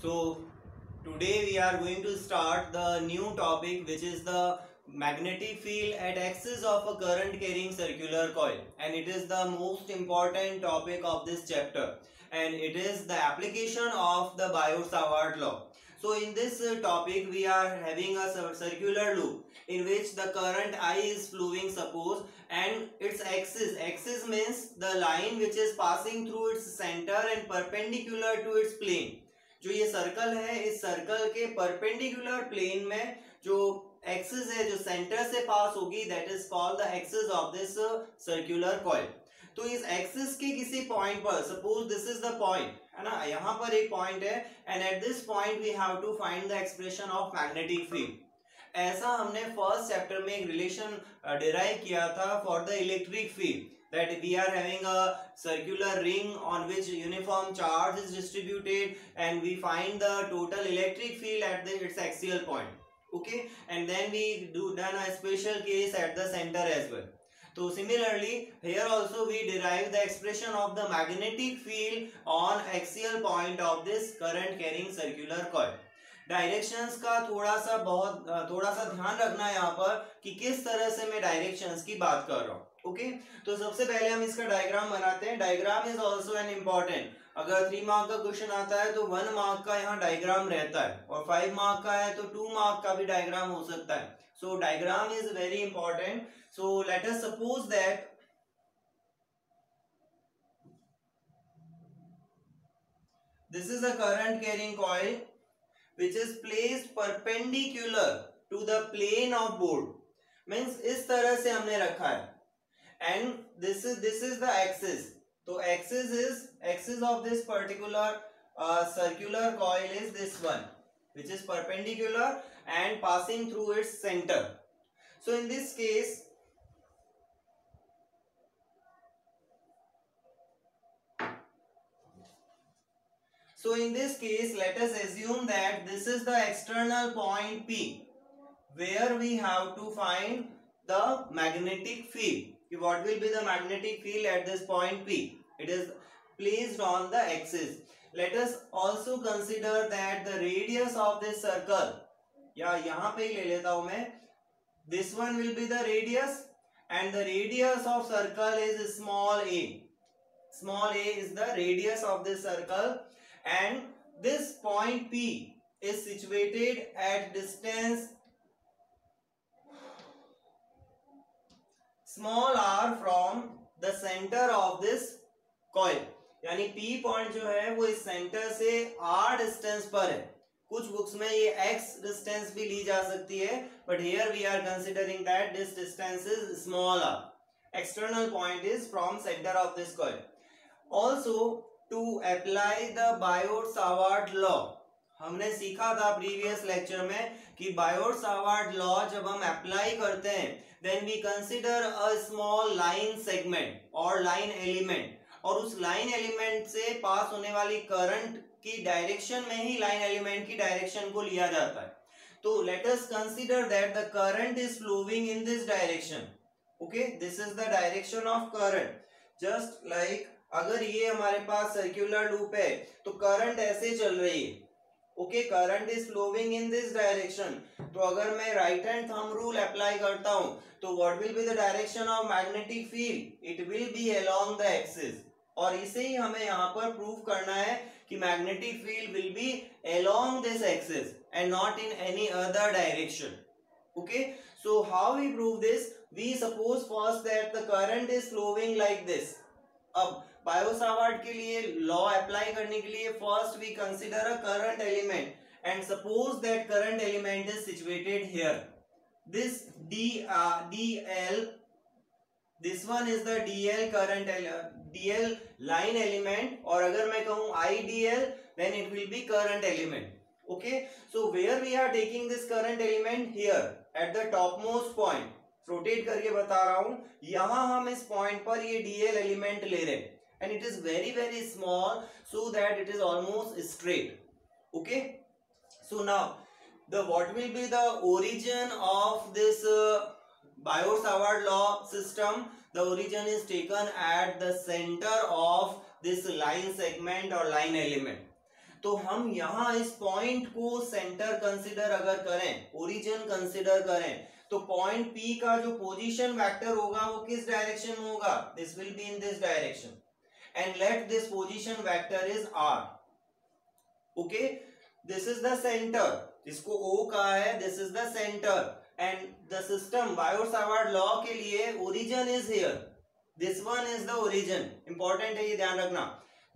So today we are going to start the new topic, which is the magnetic field at axis of a current carrying circular coil, and it is the most important topic of this chapter, and it is the application of the Biot-Savart law. So in this topic we are having a circular loop in which the current I is flowing, suppose, and its axis means the line which is passing through its center and perpendicular to its plane. जो ये circle है, इस circle के perpendicular plane में जो axis है, जो centre से पास होगी, that is called the axis of this circular coil. तो इस एक्सिस के किसी पॉइंट पर, suppose this is the point, है ना, यहाँ पर एक पॉइंट है, and at this point we have to find the expression of magnetic field. ऐसा हमने फर्स्ट चैप्टर में एक रिलेशन डिराइव किया था for the electric field, that we are having a circular ring on which uniform charge is distributed, and we find the total electric field at its axial point. Okay, and then we done a special case at the center as well. So similarly here also we derive the expression of the magnetic field on axial point of this current carrying circular coil. Directions का थोड़ा सा ध्यान रखना है यहाँ पर कि किस तरह से मैं डायरेक्शंस की बात कर रहा हूँ. ओके, तो सबसे पहले हम इसका डायग्राम बनाते हैं. Diagram is also an important. अगर 3 मार्क का क्वेश्चन आता है तो 1 मार्क का यहाँ डायग्राम रहता है, और 5 मार्क का है तो 2 मार्क का भी डायग्राम हो सकता है. So diagram is very important. So let us suppose that this is a current carrying coil which is placed perpendicular to the plane of board. Means इस तरह से हमने रखा है, and this is the axis. So axis of this particular circular coil is this one, which is perpendicular and passing through its center. So in this case, let us assume that this is the external point P, where we have to find the magnetic field. What will be the magnetic field at this point P? It is placed on the axis. Let us also consider that the radius of this circle, या यहाँ पे ही ले लेता हूँ मैं, this one will be the radius, and the radius of circle is small a. Small a is the radius of this circle, and this point P is situated at distance small r from the center of this coil. यानी P point जो है वो इस centre से r distance पर है. कुछ books में ये x डिस्टेंस भी ली जा सकती है, but here we are considering that this distance is small r. External point is from center of this coil. Also, to apply the Biot-Savart law, हमने सीखा था प्रीवियस लेक्चर में कि Biot-Savart law जब हम अप्लाई करते हैं, then we consider a small line segment or line element, और उस लाइन एलिमेंट से पास होने वाली करंट की डायरेक्शन में ही लाइन एलिमेंट की डायरेक्शन को लिया जाता है. तो let us consider that the current is flowing in this direction. Okay, this is the direction of current. Just like अगर ये हमारे पास सर्कुलर लूप है तो करंट ऐसे चल रही है. Okay, current is flowing in this direction. तो अगर मैं right hand thumb rule apply करता हूं तो what will be the direction of magnetic field? It will be along the axis. और इसे ही हमें यहाँ पर प्रूव करना है कि magnetic field will be along this axis and not in any other direction. Okay, so how we prove this? We suppose first that the current is flowing like this. अब Biot Savart के लिए law apply करने के लिए first we consider a current element, and suppose that current element is situated here. This DL, this one is the DL current DL line element, और अगर मैं कहूं IDL, then it will be current element. Okay, so where we are taking this current element? Here at the top most point. Rotate करके बता रहा हूं, यहां हम इस पॉइंट पर ये DL एलिमेंट ले रहे हैं, and it is very small, so that it is almost straight. Okay, so now what will be the origin of this Biot-Savart law system? The origin is taken at the center of this line segment or line element. तो हम यहाँ इस point को centre consider अगर करें, origin consider करें, तो point P का जो पोजीशन वेक्टर होगा वो किस डायरेक्शन में होगा? This will be in this direction and let this position vector is R. Okay, this is the centre, जिसको O कहा है, this is the centre and the system Biot-Savart law के लिए origin is here, this one is the origin. Important है, ये ध्यान रखना.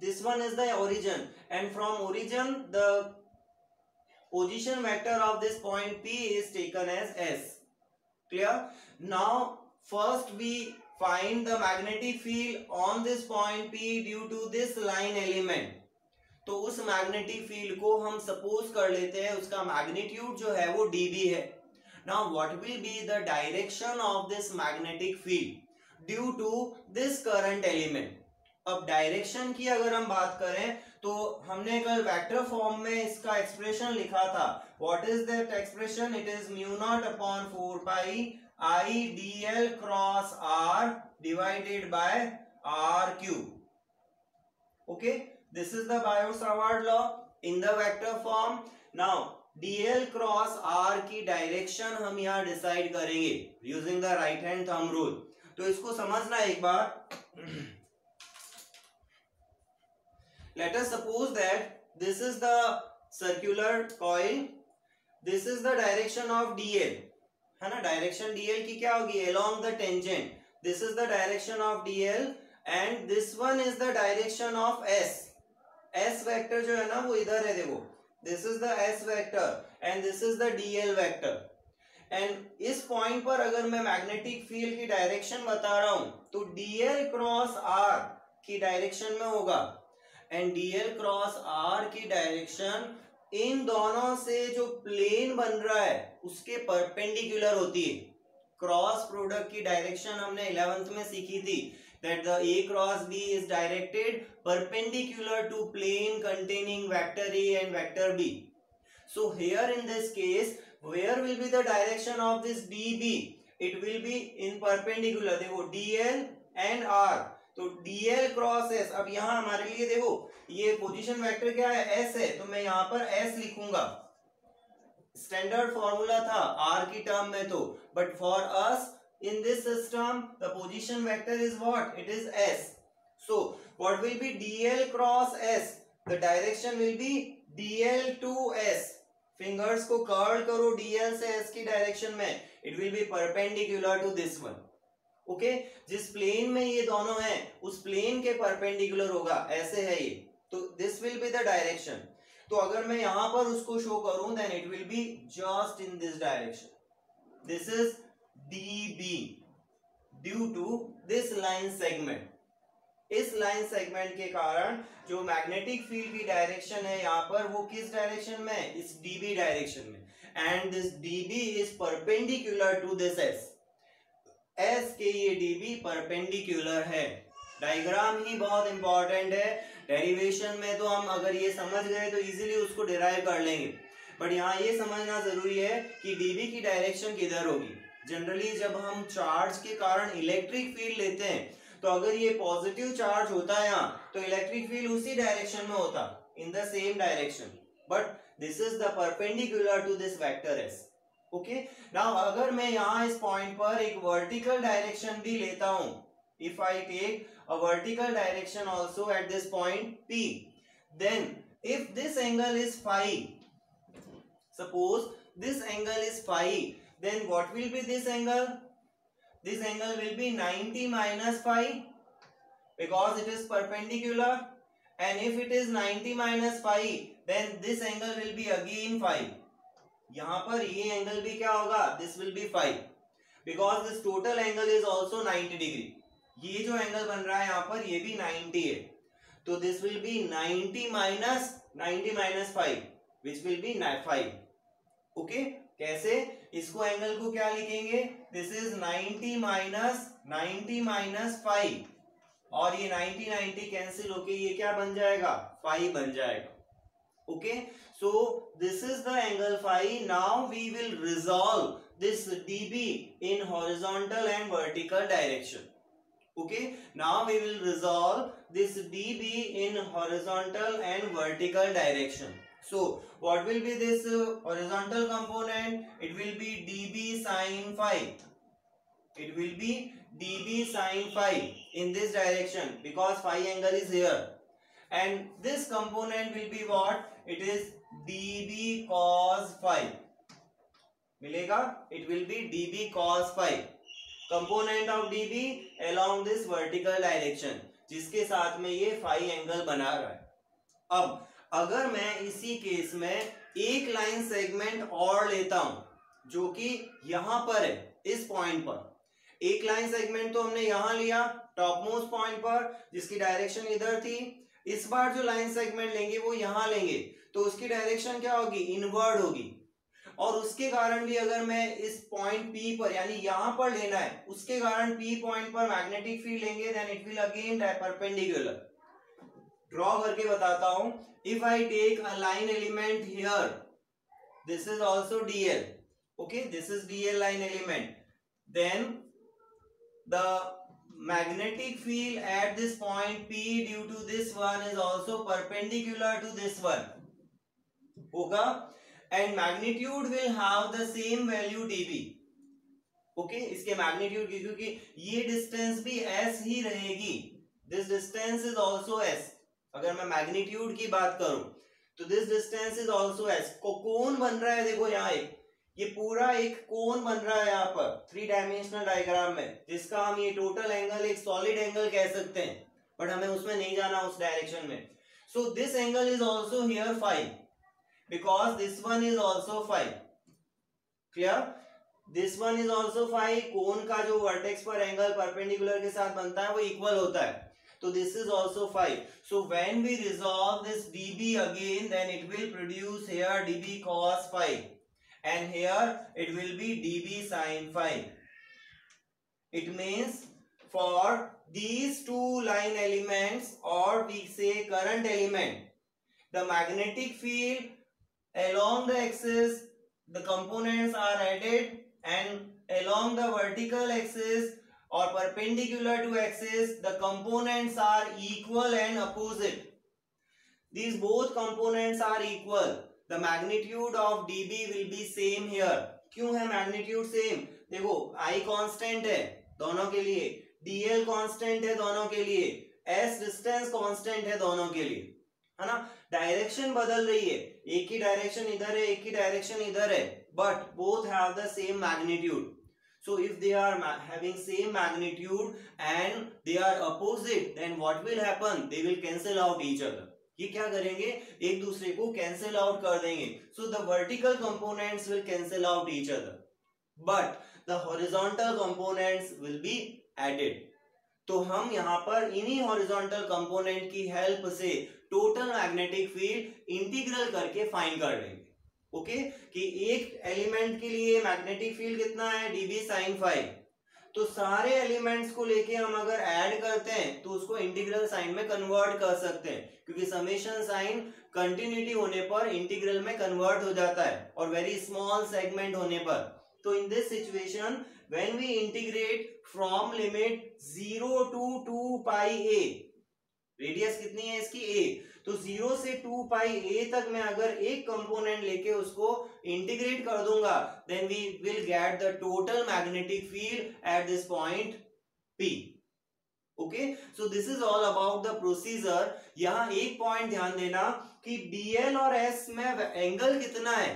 This one is the origin and from origin the position vector of this point P is taken as S. Clear? Now first we find the magnetic field on this point P due to this line element. तो उस magnetic field को हम suppose कर लेते हैं उसका magnitude जो है वो dB है. Now what will be the direction of this magnetic field due to this current element? अब डायरेक्शन की अगर हम बात करें तो हमने कल वेक्टर फॉर्म में इसका एक्सप्रेशन लिखा था. What is that expression? It is mu naught upon 4 pi I D L cross R divided by R cube. Okay, this is the Biot Savart law in the vector form. Now dl cross r की direction हम यहाँ decide करेंगे using the right hand thumb rule. तो इसको समझना एक बार. Let us suppose that this is the circular coil, this is the direction of dl, है ना. डायरेक्शन dl की क्या होगी? along the tangent. This is the direction of dl and this one is the direction of s. s vector जो है ना वो इधर है, देखो. This is the s vector and this is the dl vector. And इस point पर अगर मैं मैग्नेटिक फील्ड की डायरेक्शन बता रहा हूं तो dl क्रॉस r की डायरेक्शन में होगा एंड dl क्रॉस r की डायरेक्शन इन दोनों से जो प्लेन बन रहा है उसके परपेंडिकुलर होती है. क्रॉस प्रोडक्ट की डायरेक्शन हमने 11th में सीखी थी that the a cross b is directed perpendicular to plane containing vector a and vector b. So here in this case where will be the direction of this db? It will be in perpendicular. देखो dl and r, तो dl cross s. अब यहाँ हमारे लिए देखो ये position vector क्या है? s है, तो मैं यहाँ पर s लिखूंगा. स्टैंडर्ड फॉर्मूला था r की टर्म में, तो but for us in this system the position vector is what? It is s. So what will be dl cross s? The direction will be dl to s. Fingers को curl करो dl से s की direction में. It will be perpendicular to this one. Okay, जिस plane में ये दोनों हैं उस प्लेन के परपेंडिकुलर होगा. ऐसे है ये, तो this will be the direction. तो अगर मैं यहां पर उसको शो करूं then it will be just in this direction. This is dB due to this line segment. इस लाइन सेगमेंट के कारण जो मैग्नेटिक फील्ड की डायरेक्शन है यहाँ पर वो किस डायरेक्शन में? इस dB डायरेक्शन में. And this dB is perpendicular to this s. s के ये dB परपेंडिकुलर है. डायग्राम ही बहुत इंपॉर्टेंट है. डेरिवेशन में तो हम अगर ये समझ गए तो इजीली उसको डिराइव कर लेंगे, बट यहाँ ये समझना जरूरी है कि dB की डायरेक्शन किधर होगी. जनरली जब हम चार्ज के कारण इलेक्ट्रिक फील्ड लेते हैं तो अगर ये पॉजिटिव चार्ज होता है यहाँ तो इलेक्ट्रिक फील्ड उसी डायरेक्शन में होता, in the same direction, but this is the perpendicular to this vector s. Okay, now अगर मैं यहाँ इस पॉइंट पर एक वर्टिकल डायरेक्शन भी लेता हूं, if I take a vertical direction also at this point P, then if this angle is phi, suppose this angle is phi, then what will be this angle? This angle will be 90 minus phi because it is perpendicular, and if it is 90 minus phi then this angle will be again phi. यहाँ पर ये angle भी क्या होगा? This will be phi because this total angle is also 90 degree. ये जो angle बन रहा है यहाँ पर ये भी 90 है, तो this will be 90 minus phi which will be phi. Okay, कैसे? इसको एंगल को क्या लिखेंगे? दिस इज 90 माइनस phi, और ये 90 कैंसिल होके ये क्या बन जाएगा? phi बन जाएगा. Okay, so this is the angle phi. Now we will resolve this dB in horizontal and vertical direction. Okay, now we will resolve this dB in horizontal and vertical direction. So what will be this horizontal component? It will be dB sin phi. It will be dB sin phi in this direction because phi angle is here. And this component will be what? It is dB cos phi. मिलेगा? It will be dB cos phi. Component of dB along this vertical direction, जिसके साथ में ये phi angle बना रहा है. अब अगर मैं इसी केस में एक लाइन सेगमेंट और लेता हूं जो कि यहां पर है, इस पॉइंट पर एक लाइन सेगमेंट तो हमने यहां लिया टॉप मोस्ट पॉइंट पर जिसकी डायरेक्शन इधर थी. इस बार जो लाइन सेगमेंट लेंगे वो यहां लेंगे तो उसकी डायरेक्शन क्या होगी? इनवर्ड होगी. और उसके कारण भी अगर मैं इस पॉइंट P पर यानी यहां पर लेना है उसके कारण P पॉइंट पर मैग्नेटिक फील्ड लेंगे then it will again perpendicular. Draw करके बताता हूं. If I take a line element here, this is also DL. Okay, this is DL line element. Then the magnetic field at this point P due to this one is also perpendicular to this one होगा. And magnitude will have the same value dB. Okay, इसके magnitude की क्योंकि ये distance भी s ही रहेगी. This distance is also s. अगर मैं magnitude की बात करूं तो this distance is also s. कोन बन रहा है देखो यहाँ एक, ये पूरा एक कोन बन रहा है यहाँ पर 3 डायमेंशनल डायग्राम में जिसका हम ये टोटल एंगल एक सॉलिड एंगल कह सकते हैं बट हमें उसमें नहीं जाना उस डायरेक्शन में. So this angle is also here phi because this one is also phi. Clear? This one is also phi. कोन का जो वर्टेक्स पर एंगल परपेंडिकुलर के साथ बनता है वो इक्वल होता है. तो this is also phi. So when we resolve this dB again, then it will produce here dB cos phi, and here it will be dB sin phi. It means for these two line elements, or we say current element, the magnetic field along the axis, the components are added, and along the vertical axis or perpendicular to axis, the components are equal and opposite. These both components are equal. The magnitude of dB will be same here. क्यों है magnitude same? देखो I constant है दोनों के लिए, DL constant है दोनों के लिए, S distance constant है दोनों के लिए, है ना. डायरेक्शन बदल रही है, एक ही डायरेक्शन इधर है एक ही डायरेक्शन इधर है, but both have the same magnitude. So if they are having same magnitude and they are opposite, then what will happen? They will cancel out each other. ये क्या करेंगे? एक दूसरे को कैंसिल आउट कर देंगे. So the vertical components will cancel out each other but the horizontal components will be added. तो हम यहाँ पर इन्हीं हॉरिजॉन्टल कंपोनेंट की हेल्प से टोटल मैग्नेटिक फील्ड इंटीग्रल करके फाइंड कर लेंगे. ओके, कि एक एलिमेंट के लिए मैग्नेटिक फील्ड कितना है? dB sin phi. तो सारे एलिमेंट्स को लेके हम अगर ऐड करते हैं तो उसको इंटीग्रल साइन में कन्वर्ट कर सकते हैं क्योंकि समेशन साइन कंटिन्यूटी होने पर इंटीग्रल में कन्वर्ट हो जाता है और वेरी स्मॉल सेगमेंट होने पर. तो in this situation when we integrate from limit 0 to 2 pi a, radius कितनी है इसकी? a. तो 0 से 2 pi a तक मैं अगर एक कंपोनेंट लेके उसको इंटीग्रेट कर दूंगा then we will get the total magnetic field at this point P. Okay, so this is all about the procedure. यहाँ एक पॉइंट ध्यान देना कि DL और S में एंगल कितना है.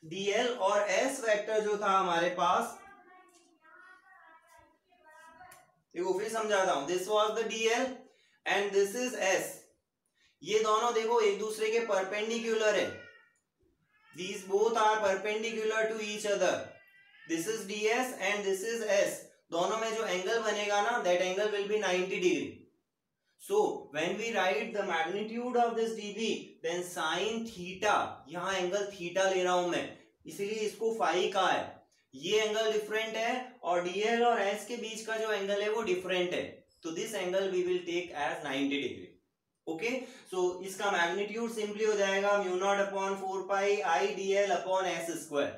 DL और S वेक्टर जो था हमारे पास, देखो फिर समझाता हूं. This was the DL and this is S. ये दोनों देखो एक दूसरे के परपेंडिकुलर है. These both are perpendicular to each other. This is DS and this is S. दोनों में जो एंगल बनेगा ना, that angle will be 90 degree. So when we write the magnitude of this dB, then sin theta, यहाँ angle theta ले रहा हूं मैं इसीलिए इसको फाई का है. ये एंगल डिफरेंट है और DL और S के बीच का जो एंगल है वो डिफरेंट है. तो this angle we will take as 90 degree. Okay, so इसका मैग्नीट्यूड सिंपली हो जाएगा μ0 upon 4 pi I dl upon S square.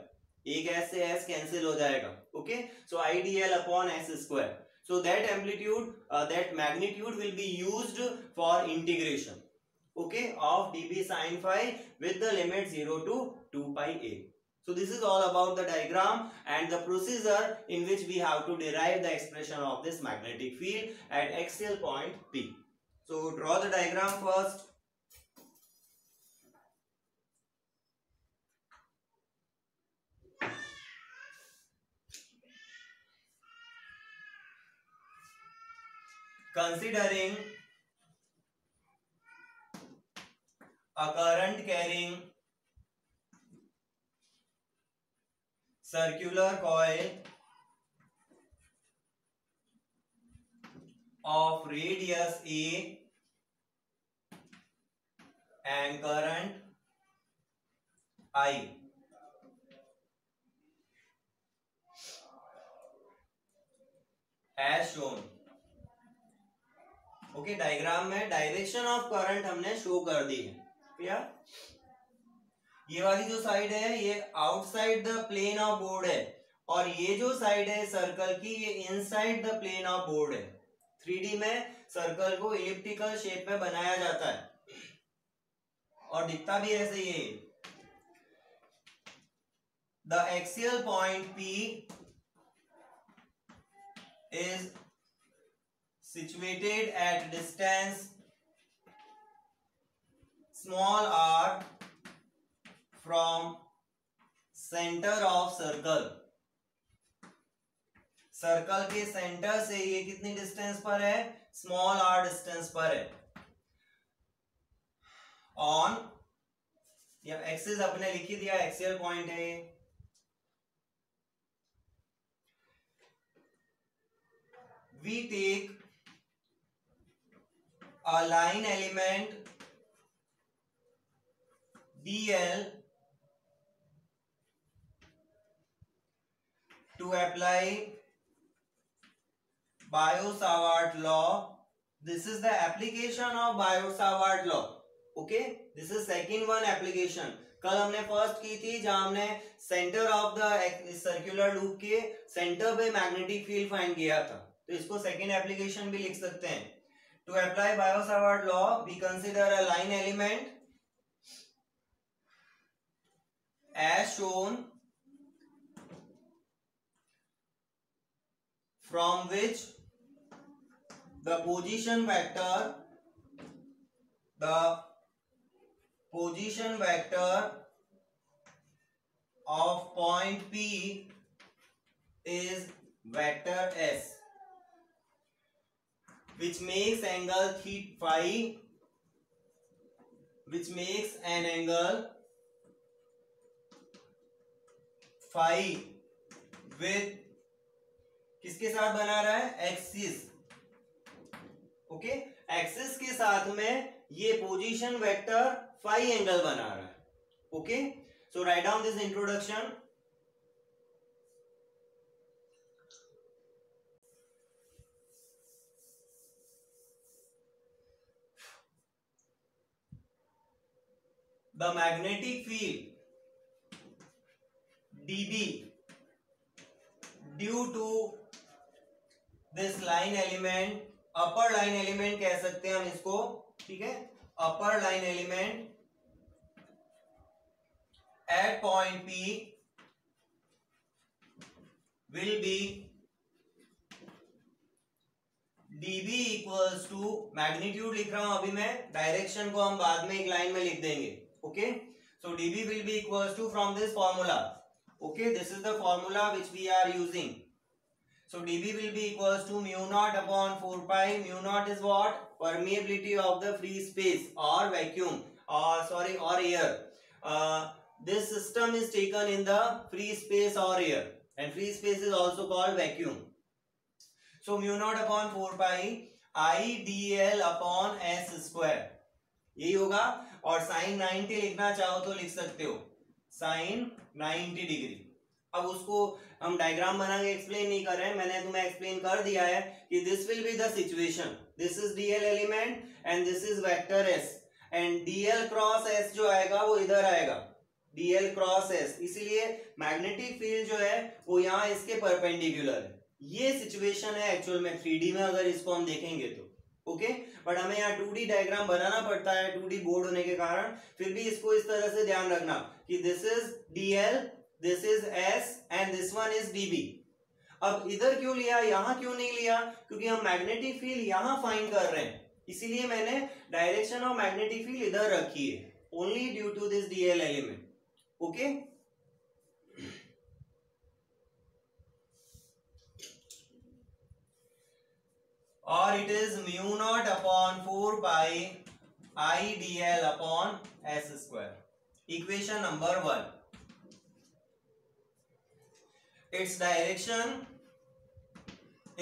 एक S से S कैंसिल हो जाएगा. Okay, so I dl upon S square. So that amplitude, that magnitude will be used for integration, okay, of dB sin phi with the limit 0 to 2 pi a. So this is all about the diagram and the procedure in which we have to derive the expression of this magnetic field at axial point P. So draw the diagram first. Considering a current carrying circular coil of radius a and current I, as shown. Okay, diagram में direction of current हमने show कर दी है। Clear? ये वाली जो side है ये outside the plane of board है और ये जो साइड है सर्कल की ये inside the plane of board है। 3D में सर्कल को इलिप्टिकल शेप में बनाया जाता है और दिखता भी ऐसे ही है। The axial point P is situated at distance small r from center of circle. Circle के सेंटर से ये कितनी डिस्टेंस पर है? स्मॉल r डिस्टेंस पर है। ऑन या एक्सिस अपने लिख ही दिया, एक्सियल पॉइंट है। We take a line element dl to apply Biot-Savart law. This is the application of Biot-Savart law. Okay, this is second one application. कल हमने फर्स्ट की थी जहां हमने centre of the circular loop के centre पे magnetic field find किया था, तो इसको सेकेंड एप्लीकेशन भी लिख सकते हैं। To apply Biot Savart law we consider a line element as shown from which the position vector of point P is vector S, which makes angle phi, which makes an angle phi with किसके साथ बना रहा है? Axis. Okay, axis के साथ में ये position vector phi angle बना रहा है। Okay, so write down this introduction. The magnetic field dB due to this line element, upper line element कह सकते हैं हम इसको, ठीक है, upper line element at point P will be dB equals to, magnitude लिख रहा हूं अभी मैं, डायरेक्शन को हम बाद में एक लाइन में लिख देंगे। Okay, so dB will be equals to from this formula. Okay, this is the formula which we are using. So dB will be equals to mu naught upon 4 pi. Mu naught is what? Permeability of the free space or vacuum, or air. This system is taken in the free space or air, and free space is also called vacuum. So mu naught upon 4 pi I dl upon s square यही होगा। और sin 90 लिखना चाहो तो लिख सकते हो, sin 90 degree. अब उसको हम डायग्राम बना के एक्सप्लेन नहीं कर रहे हैं, मैंने तुम्हें एक्सप्लेन कर दिया है कि this will be the situation, this is dl element and this is vector s, and dl cross s जो आएगा वो इधर आएगा, dl क्रॉस s, इसीलिए मैग्नेटिक फील्ड जो है वो यहाँ इसके परपेंडिकुलर है। ये सिचुएशन है एक्चुअल में 3D में अगर इसको हम देखेंगे तो, ओके। बट हमें यहाँ 2D डायग्राम बनाना पड़ता है 2D बोर्ड होने के कारण, फिर भी इसको इस तरह से ध्यान रखना कि this is DL, this is S and this one is DB। अब इधर क्यों लिया, यहां क्यों नहीं लिया, क्योंकि हम मैग्नेटिक फील्ड यहां फाइंड कर रहे हैं, इसीलिए मैंने डायरेक्शन ऑफ मैग्नेटिक फील्ड इधर रखी है, only due to this DL element, okay. और it is mu naught upon 4 pi I dl upon S square. Equation number 1, its direction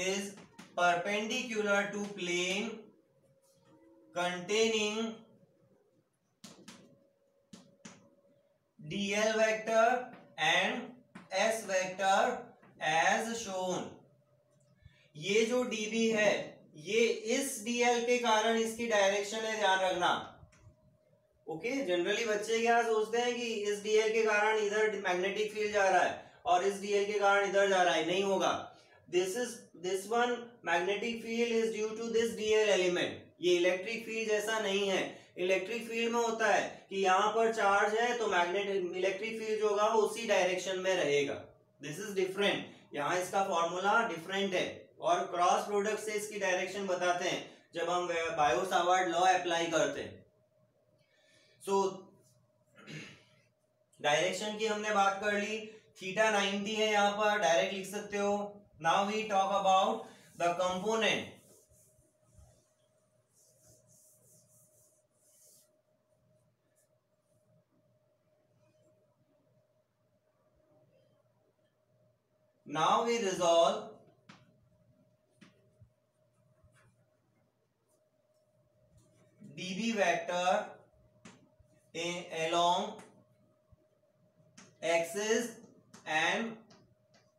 is perpendicular to plane containing dl vector and S vector as shown। ये जो db है ये इस dl के कारण इसकी direction है, ध्यान रखना, ओके। जनरली बच्चे क्या सोचते हैं कि इस dl के कारण इधर मैग्नेटिक फील्ड जा रहा है और इस dl के कारण इधर जा रहा है, नहीं होगा। This one magnetic field is due to this dl element. ये इलेक्ट्रिक फील्ड जैसा नहीं है। इलेक्ट्रिक फील्ड में होता है कि यहाँ पर चार्ज है तो मैग्नेटिक इलेक्ट्रिक फील्ड जो होगा वो उसी डायरेक्शन में रहेगा। दिस इज डिफरेंट, यहाँ इसका फॉर्मूला डिफरेंट है और क्रॉस प्रोडक्ट से इसकी डायरेक्शन बताते हैं जब हम बायो-सावर्ट लॉ अप्लाई करते हैं। सो डायरेक्शन की हमने बात कर ली, थीटा 90 है, यहाँ पर डायरेक्ट लिख सकते हो। Now we talk about the component. Now we resolve dB vector along axis and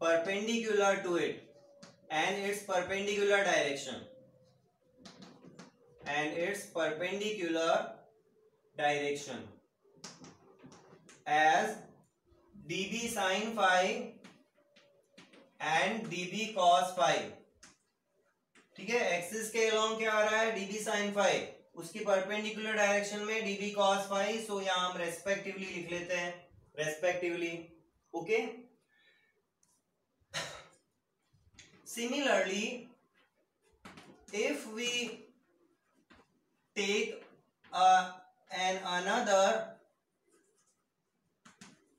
perpendicular to it and its perpendicular direction as dB sin phi and dB cos phi। ठीक है, axis के along क्या आ रहा है, dB sin phi, उसकी perpendicular direction में dB cos phi। So यहां हम रेस्पेक्टिवली लिख लेते हैं, respectively, okay. Similarly if we take an another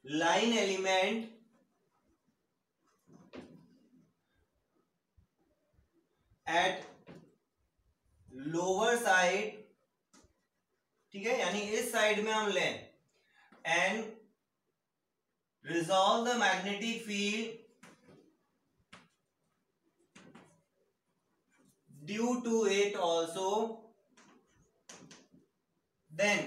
line element at lower side, ठीक है, यानी इस साइड में हम लें, and resolve the magnetic field due to it also, then,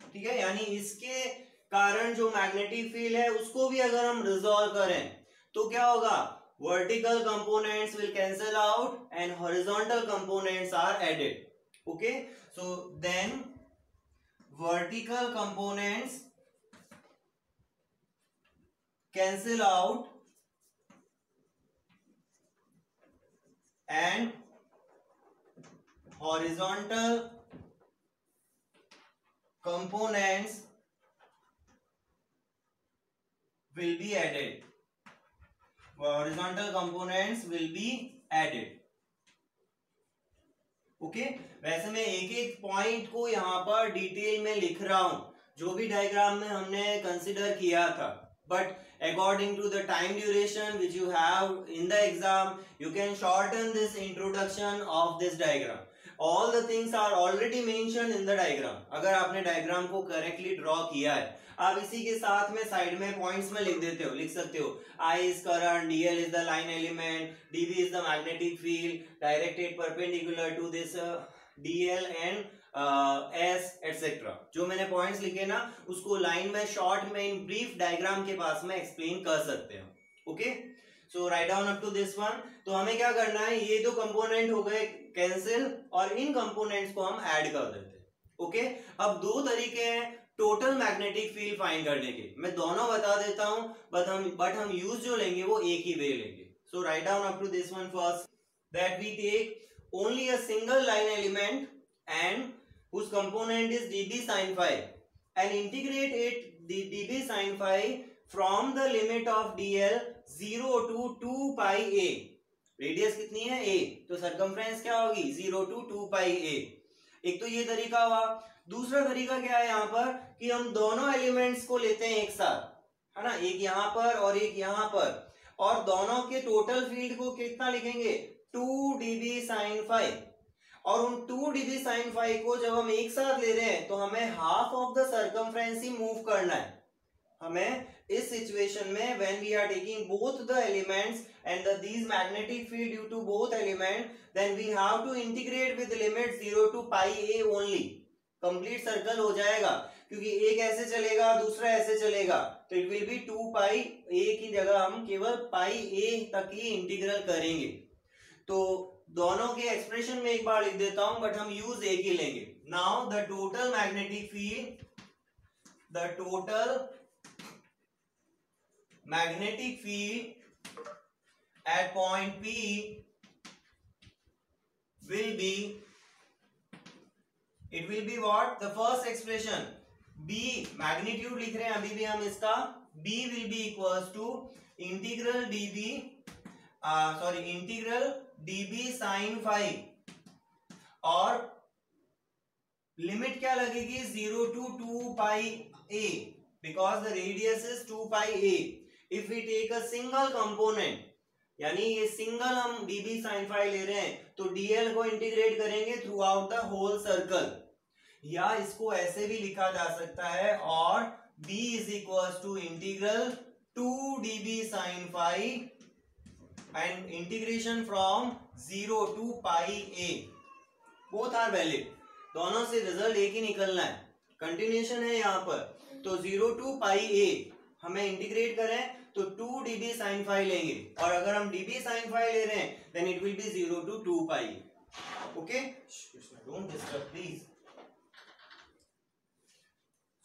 ठीक है, यानी इसके कारण जो मैग्नेटिक फील्ड है उसको भी अगर हम रिजॉल्व करें तो क्या होगा, vertical components will cancel out and horizontal components are added, okay। So then vertical components cancel out and horizontal components will be added, horizontal components will be added, okay. वैसे मैं एक एक पॉइंट को यहाँ पर डिटेल में लिख रहा हूं जो भी डायग्राम में हमने कंसीडर किया था, but according to the time duration which you have in the exam you can shorten this introduction of this diagram। all the things are already mentioned in the diagram। अगर आपने diagram को correctly draw किया है, आप इसी के साथ में साइड में पॉइंट्स में लिख देते हो, लिख सकते हो I is current, DL is the line element, DB is the magnetic field directed perpendicular to this DL and S etc। जो मैंने पॉइंट्स लिखे ना उसको लाइन में शॉर्ट में इन ब्रीफ डायग्राम के पास में एक्सप्लेन कर सकते हैं, okay. So write down up to this one. तो हमें क्या करना है, ये दो कंपोनेंट हो गए कैंसिल और इन कंपोनेंट्स को हम ऐड कर देते हैं, ओके। अब दो तरीके हैं टोटल मैग्नेटिक फील्ड फाइंड करने के, मैं दोनों बता देता हूं, बट हम यूज जो लेंगे वो एक ही वे लेंगे। So write down up to this one first, that we take only a single line element and whose component is dB sin phi and integrate it the dB sin phi from the limit of dl 0 to 2 pi a. Radius कितनी है a, तो circumference क्या होगी 0 to 2 pi a. एक तो ये तरीका हुआ. दूसरा तरीका क्या है यहाँ पर कि हम दोनों एलिमेंट्स को लेते हैं एक साथ, है ना, एक यहाँ पर और एक यहाँ पर, और दोनों के टोटल फील्ड को कितना लिखेंगे 2 dB sin phi. और उन 2 dB sin phi को जब हम एक साथ ले रहे हैं तो हमें half of the circumference he move करना है. हमें इस सिचुएशन में when we are taking both the elements and these magnetic field due to both element, then we have to integrate with limit 0 to pi a only. Complete circle हो जाएगा क्योंकि एक ऐसे चलेगा दूसरा ऐसे चलेगा, तो it will B 2 pi a की जगह हम केवल पाई a तक ही इंटीग्रल करेंगे. तो दोनों के एक्सप्रेशन में एक बार लिख देता हूं, बट हम यूज एक ही लेंगे. Now the total magnetic field at point P will be, it will be what? The first expression B, magnitude लिख रहे हैं अभी भी हम इसका, B will be equals to integral dB sin phi और लिमिट क्या लगेगी 0 to 2 pi a because the radius is 2 pi a. If we take a single component, यानी ये सिंगल हम dB sin phi ले रहे हैं, तो dl को इंटीग्रेट करेंगे throughout the whole circle. या इसको ऐसे भी लिखा जा सकता है, और B is equals to integral 2 dB sin phi and integration from 0 to pi a. Both are valid. दोनों से रिजल्ट एक ही निकलना है. कंटिन्यूएशन है यहाँ पर, तो 0 to pi a हमें इंटीग्रेट करें तो 2 dB sin phi लेंगे, और अगर हम dB sin phi ले रहे हैं then it will be 0 to 2 pi. Okay, don't disturb please.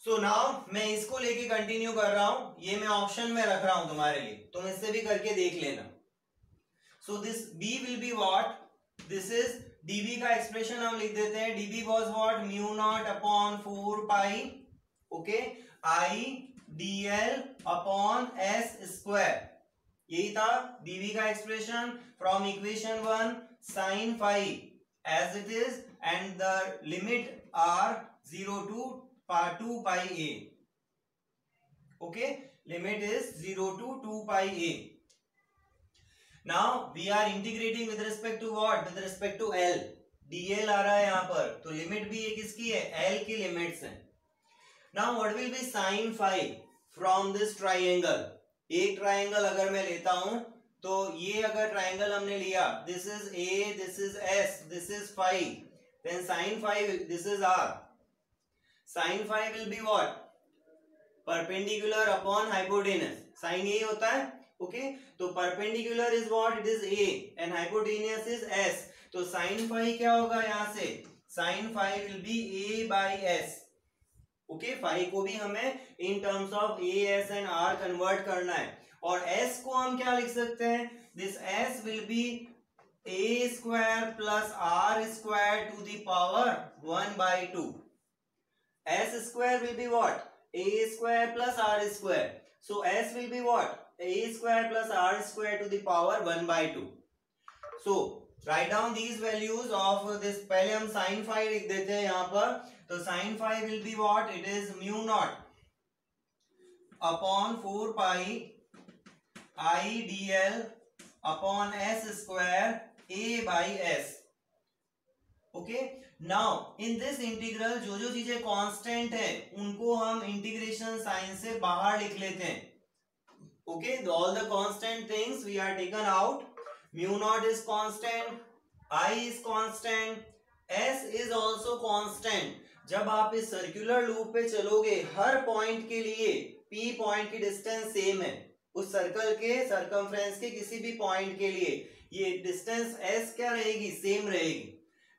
So now मैं इसको लेके कंटिन्यू कर रहा हूं, ये मैं ऑप्शन में रख रहा हूं तुम्हारे लिए, तुम इससे भी करके देख लेना. So this B will be what? This is dB का एक्सप्रेशन हम लिख देते हैं. dB was what? mu naught upon 4 pi, okay, I dl upon s square. यही था dB का expression from equation 1 sin phi as it is and the limit are 0 to 2 pi a. Okay, limit is 0 to 2 pi a. Now we are integrating with respect to what? With respect to L. dl आ रहा है यहाँ पर, तो limit भी ये किसकी है? L की लिमिट्स हैं. Now what will be sin phi from this triangle? एक ट्राइंगल अगर मैं लेता हूं, तो ये अगर ट्राइंगल हमने लिया, this is A, this is S, this is phi, then sin phi, this is R. Sin phi will be what? Perpendicular upon hypotenuse. Sin A होता है, okay? तो perpendicular is what? It is A and hypotenuse is S. तो sin phi क्या होगा यहाँ से? Sin phi will be A by S. Okay, phi को भी हमें in terms of A S and R convert करना है, और एस को हम क्या लिख सकते हैं? This S will be A square plus R square to the power 1/2. S square will be what? A square plus R square. So S will be what? A square plus R square to the power 1/2. So write down these values of this. पहले हम sine phi लिख देते हैं यहाँ पर, तो sin phi will be what? It is mu naught upon 4 pi I dl upon s square a by s. Okay, now in this integral जो चीजें कांस्टेंट है उनको हम इंटीग्रेशन साइन से बाहर लिख लेते हैं. Okay, all the constant things we are taken out. Mu naught is constant, I is constant, s is also constant. जब आप इस सर्कुलर लूप पे चलोगे, हर पॉइंट के लिए P पॉइंट की डिस्टेंस सेम है. उस सर्कल के सर्कमफ्रेंस के किसी भी पॉइंट के लिए ये डिस्टेंस S क्या रहेगी? सेम रहेगी.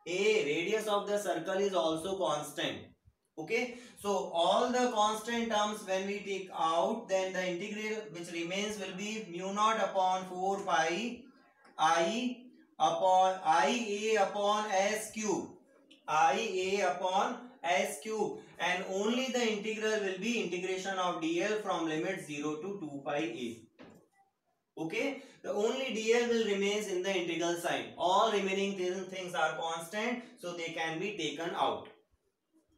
A radius of the circle is also constant. Okay, so all the constant terms when we take out, then the integral which remains will be mu naught upon 4 pi I upon IA upon S cube, IA upon S cube, and only the integral will be integration of dl from limit 0 to 2 pi a. Okay, the only dl will remains in the integral sign. All remaining things are constant, so they can be taken out.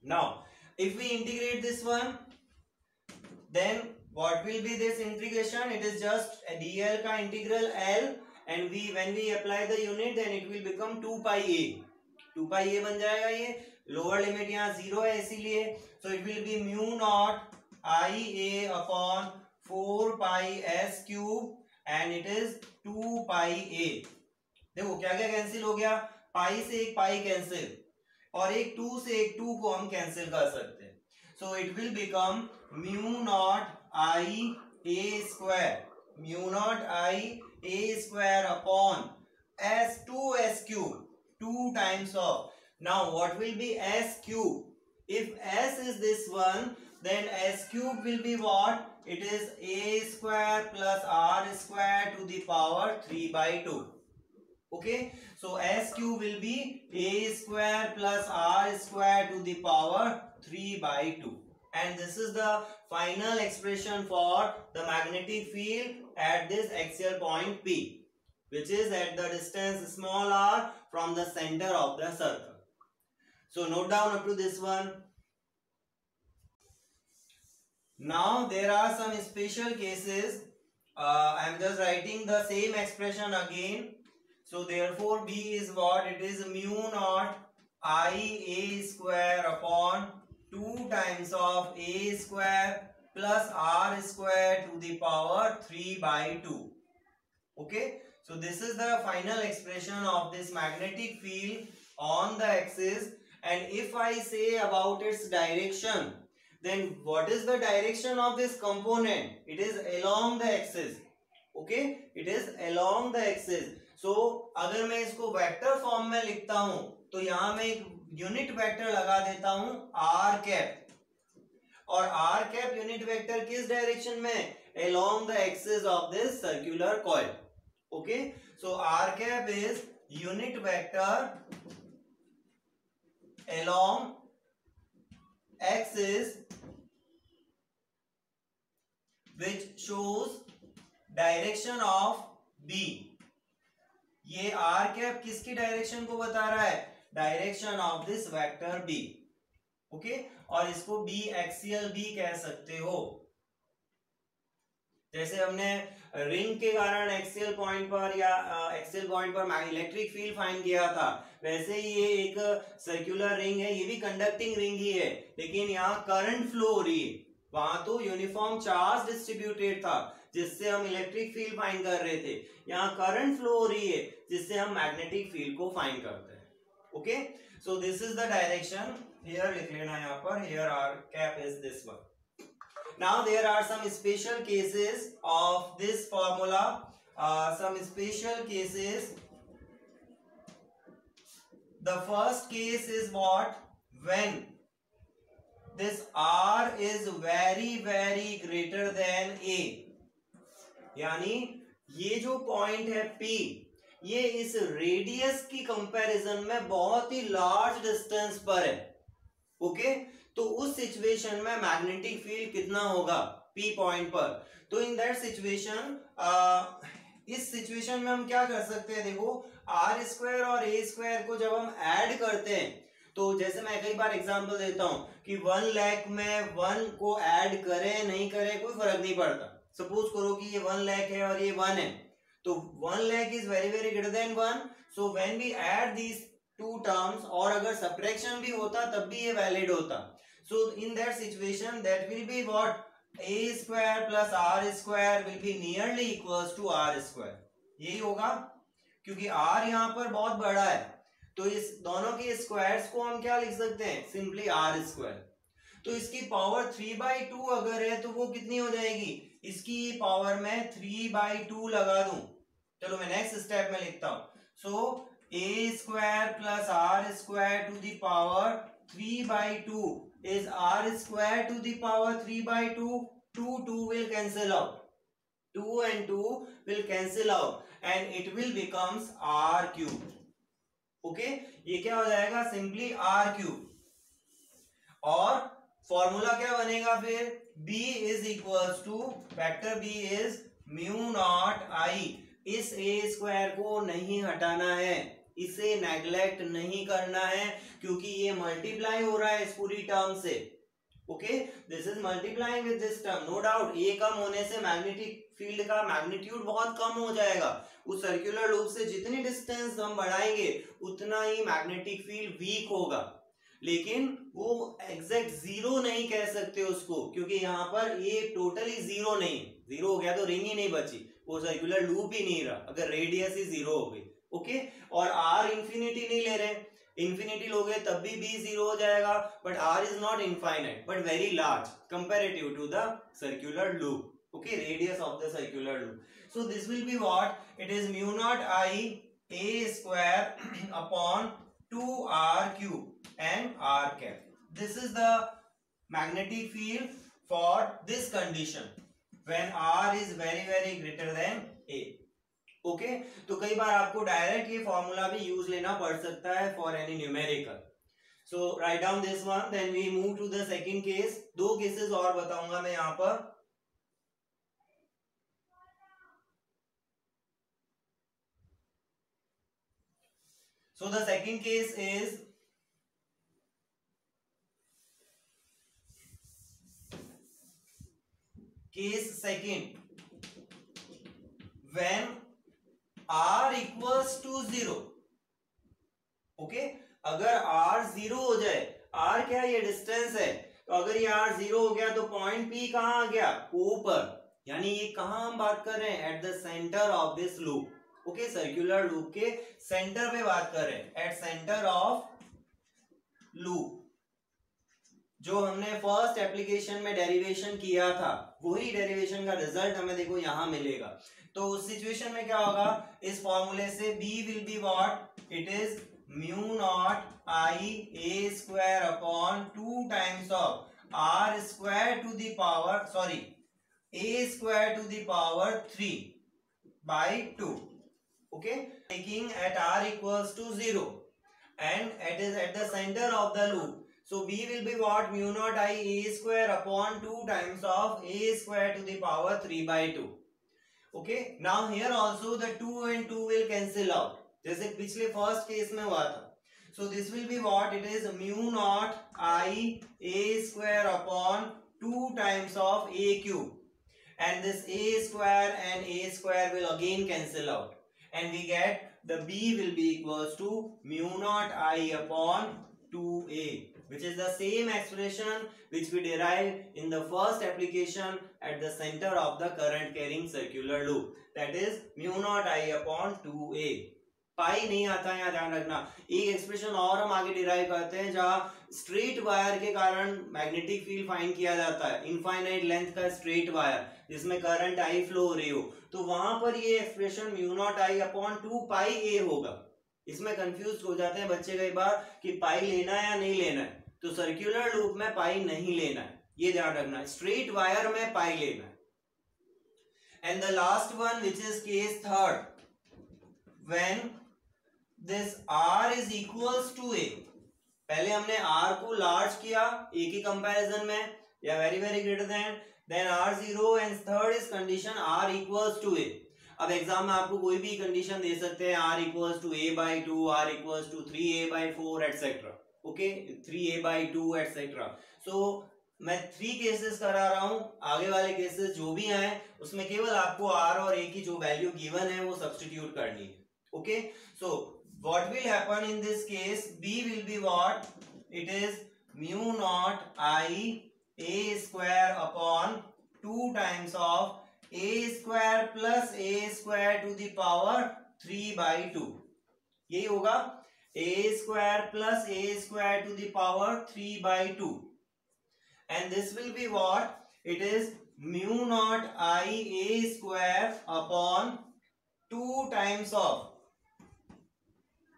Now, if we integrate this one, then what will be this integration? It is just a dl ka integral L, and when we apply the unit, then it will become 2 pi a. 2 pi a बन जाएगा ये. Lower limit यहाँ 0 है इसीलिए. So it will be mu naught I a upon 4 pi s cube, and it is 2 pi a. देखो क्या क्या cancel हो गया. पाई से एक पाई कैंसिल, और एक 2 से एक 2 को हम कैंसिल कर सकते हैं. So it will become mu naught I a square, mu naught I a square upon s cube, 2 times of. Now what will be s cube? If s is this one, then s cube will be what? It is a square plus r square to the power 3 by 2. Okay, so s cube will be a square plus r square to the power 3 by 2. And this is the final expression for the magnetic field at this axial point P, which is at the distance small r from the center of the circle. So note down up to this one. Now there are some special cases. I am just writing the same expression again. So therefore B is what? It is mu naught I a square upon 2 times of a square plus r square to the power 3 by 2. Okay, so this is the final expression of this magnetic field on the axis. And if I say about its direction, then what is the direction of this component? It is along the axis. Okay, it is along the axis. So अगर मैं इसको vector form में लिखता हूं, तो यहां मैं एक यूनिट वेक्टर लगा देता हूं आर कैप, और आर कैप यूनिट वेक्टर किस डायरेक्शन में? along the axis of this circular coil. Okay, so r cap is unit vector along axis which shows direction of B. ये r cap किसकी direction को बता रहा है? Direction of this vector B. Okay, और इसको B axial B कह सकते हो. जैसे हमने रिंग के कारण एक्सियल पॉइंट पर या एक्सियल पॉइंट पर इलेक्ट्रिक फील्ड फाइंड किया था, वैसे ही ये एक सर्कुलर रिंग है. ये भी कंडक्टिंग रिंग ही है, लेकिन यहाँ करंट फ्लो हो रही है. वहां तो यूनिफॉर्म चार्ज डिस्ट्रीब्यूटेड था जिससे हम इलेक्ट्रिक फील्ड फाइंड कर रहे थे. यहाँ करंट फ्लो हो रही है जिससे हम मैग्नेटिक फील्ड को फाइंड करते हैं. Okay, so this is the direction. Here लिख लेना यहाँ पर. Here R cap is this one. Now there are some special cases of this formula. Some special cases. The first case is what? When this R is very very greater than A. यानी ये जो point है P, ये इस radius की comparison में बहुत ही large distance पर है. ओके, तो उस सिचुएशन में मैग्नेटिक फील्ड कितना होगा P पॉइंट पर? तो इन दैट सिचुएशन, इस सिचुएशन में हम क्या कर सकते हैं? देखो, आर स्क्वायर और ए स्क्वायर को जब हम ऐड करते हैं, तो जैसे मैं कई बार एग्जांपल देता हूं कि 1 लाख में 1 को ऐड करें नहीं करें कोई फर्क नहीं पड़ता. सपोज करो कि ये 1 लाख है और ये 1 है, तो 1 lakh is very very greater than 1. So when we add these two terms, और अगर सब्ट्रैक्शन भी होता तब भी ये वैलिड होता. So in that situation, that will be what? A square plus R square will be nearly equals to R square. यही होगा, क्योंकि R यहाँ पर बहुत बड़ा है, तो इस दोनों के स्क्वायर्स को हम क्या लिख सकते हैं? Simply R square. तो इसकी पावर 3/2 अगर है तो वो कितनी हो जाएगी? इसकी पावर में 3/2 लगा दूं. चलो मैं नेक्स्ट स्टेप में लिखता हूं. सो A square plus R square to the power 3/2 is r square to the power 3 by 2. 2 will cancel out. 2 and 2 will cancel out and it will becomes r cube. Okay ये क्या हो जाएगा simply r cube. और formula क्या बनेगा फिर b is equals to vector b is mu naught I. इस a square को नहीं हटाना है, इसे नेग्लेक्ट नहीं करना है क्योंकि ये मल्टीप्लाई हो रहा है इस पूरी टर्म से. Okay this is multiplying with this term. No doubt ये कम होने से मैग्नेटिक फील्ड का मैग्नीट्यूड बहुत कम हो जाएगा. उस सर्कुलर लूप से जितनी डिस्टेंस हम बढ़ाएंगे उतना ही मैग्नेटिक फील्ड वीक होगा. लेकिन वो एग्जैक्ट जीरो नहीं कह सकते उसको क्योंकि यहाँ पर ये टोटली जीरो नहीं. जीरो हो गया तो रिंग ही नहीं बची, वो सर्कुलर लूप ही नहीं रहा अगर रेडियस ही जीरो हो गई. ओके और आर इंफिनिटी नहीं ले रहे. इंफिनिटी लोगे तब भी b जीरो हो जाएगा. But r is not infinite but very large comparative to the circular loop. Okay, radius of the circular loop. So this will be what? It is mu naught I a square upon 2r cube and r cap. This is the magnetic field for this condition when r is very greater than a. Okay, तो कई बार आपको direct ये formula भी use लेना पड़ सकता है for any numerical. So write down this one. Then we move to the second case. दो केसेस और बताऊंगा मैं यहाँ पर. So the second case is case second when r equals to 0. Okay, अगर r 0 हो जाए, r क्या है ये डिस्टेंस है, तो अगर ये r 0 हो गया तो पॉइंट P कहाँ आ गया ऊपर. यानी ये कहाँ हम बात कर रहे हैं at the centre of this loop. Okay circular loop के सेंटर पे बात कर रहे हैं एट सेंटर ऑफ लूप. जो हमने फर्स्ट एप्लीकेशन में डेरिवेशन किया था वही डेरिवेशन का रिजल्ट हमें देखो यहां मिलेगा. तो उस सिचुएशन में क्या होगा, इस फॉर्मूले से b will be what, it is mu naught I a square upon 2 times of r square to the power sorry a square to the power 3 by 2. Okay, taking at r equals to 0 and it is at the center of the loop. So b will be what, mu naught I a square upon 2 times of a square to the power 3 by 2. Okay, now here also the 2 and 2 will cancel out जैसे पिछले first case में हुआ था. So this will be what, it is mu naught I a square upon 2 times of a cube and this a square and a square will again cancel out. And we get the b will be equals to mu naught I upon 2a, which is the same expression which we derived in the first application at the center of the current carrying circular loop. That is mu naught I upon 2a. पाई नहीं आता है यहाँ ध्यान रखना. एक expression और हम आगे डिराइव करते हैं जहाँ स्ट्रेट वायर के कारण मैग्नेटिक फील्ड फाइंड किया जाता है. इनफाइनाइट लेंथ का स्ट्रेट वायर जिसमें करंट आई फ्लो हो रही हो, तो वहां पर ये एक्सप्रेशन म्यू नॉट आई अपॉन 2 पाई ए होगा. इसमें कंफ्यूज हो जाते हैं बच्चे कई बार कि पाई लेना है या नहीं लेना है. तो सर्कुलर लूप में पाई नहीं लेना है, ये ध्यान रखना. स्ट्रेट वायर में पाई लेना है. And the last one which is case third when this r is equals to a. पहले हमने r को लार्ज किया a की कंपैरिजन में या very greater then r0 and third is condition r equals to a. अब exam में आपको कोई भी कंडीशन दे सकते हैं r equals to a by 2, r equals to 3a by 4 etc. Okay 3a by 2 etc. सो मैं 3 केसेस करा रहा हूं. आगे वाले केसेस जो भी आए उसमें केवल आपको r और a की जो वैल्यू गिवन है वो सब्स्टिट्यूट करनी है. Okay so what will happen in this case, b will be what, it is mu naught I a square upon 2 times of a square plus a square to the power 3 by 2. यही होगा a square plus a square to the power 3 by 2. And this will be what, it is mu naught I a square upon 2 times of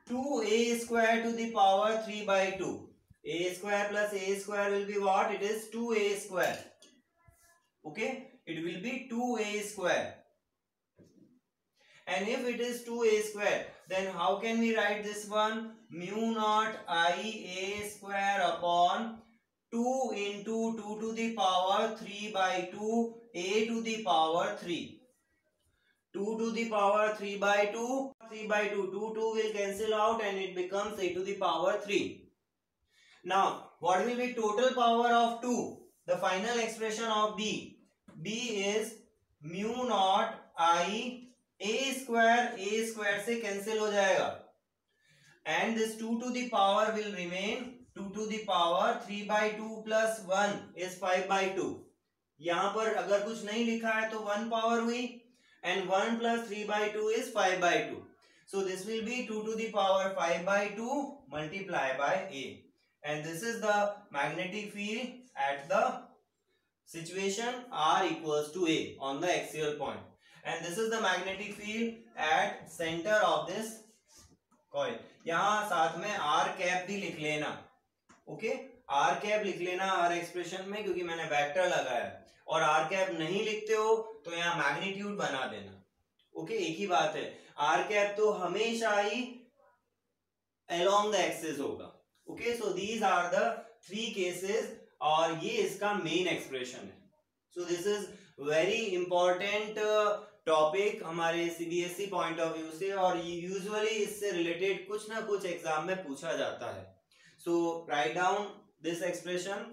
2a square to the power 3 by 2. a square plus a square will be what? It is 2a square. Okay, it will be 2a square. And if it is 2a square, then how can we write this one? Mu naught I a square upon 2 into 2 to the power 3 by 2 a to the power 3. 2 to the power 3 by 2, 3 by 2, 2 will cancel out and it becomes a to the power 3. Now, what will be total power of 2? The final expression of b. b is mu naught I a square से cancel हो जाएगा. And this 2 to the power will remain 2 to the power 3 by 2 plus 1 is 5 by 2. यहाँ पर अगर कुछ नहीं लिखा है तो 1 पावर हुई and 1 plus 3 by 2 is 5 by 2. So this will be 2 to the power 5 by 2 multiplied by a. And this is the magnetic field at the situation r equals to a on the axial point. And this is the magnetic field at center of this coil. यहाँ साथ में r cap भी लिख लेना. Okay, r cap लिख लेना हर expression में क्योंकि मैंने वेक्टर लगाया. और r कैप नहीं लिखते हो तो यहाँ मैग्नीट्यूड बना देना. ओके, एक ही बात है. r कैप तो हमेशा ही along the axis होगा. Okay, so these are the 3 cases और ये इसका मेन एक्सप्रेशन है. सो this is very important topic हमारे सीबीएसई पॉइंट ऑफ व्यू से और यूजुअली इससे रिलेटेड कुछ ना कुछ एग्जाम में पूछा जाता है. सो राइट डाउन दिस एक्सप्रेशन.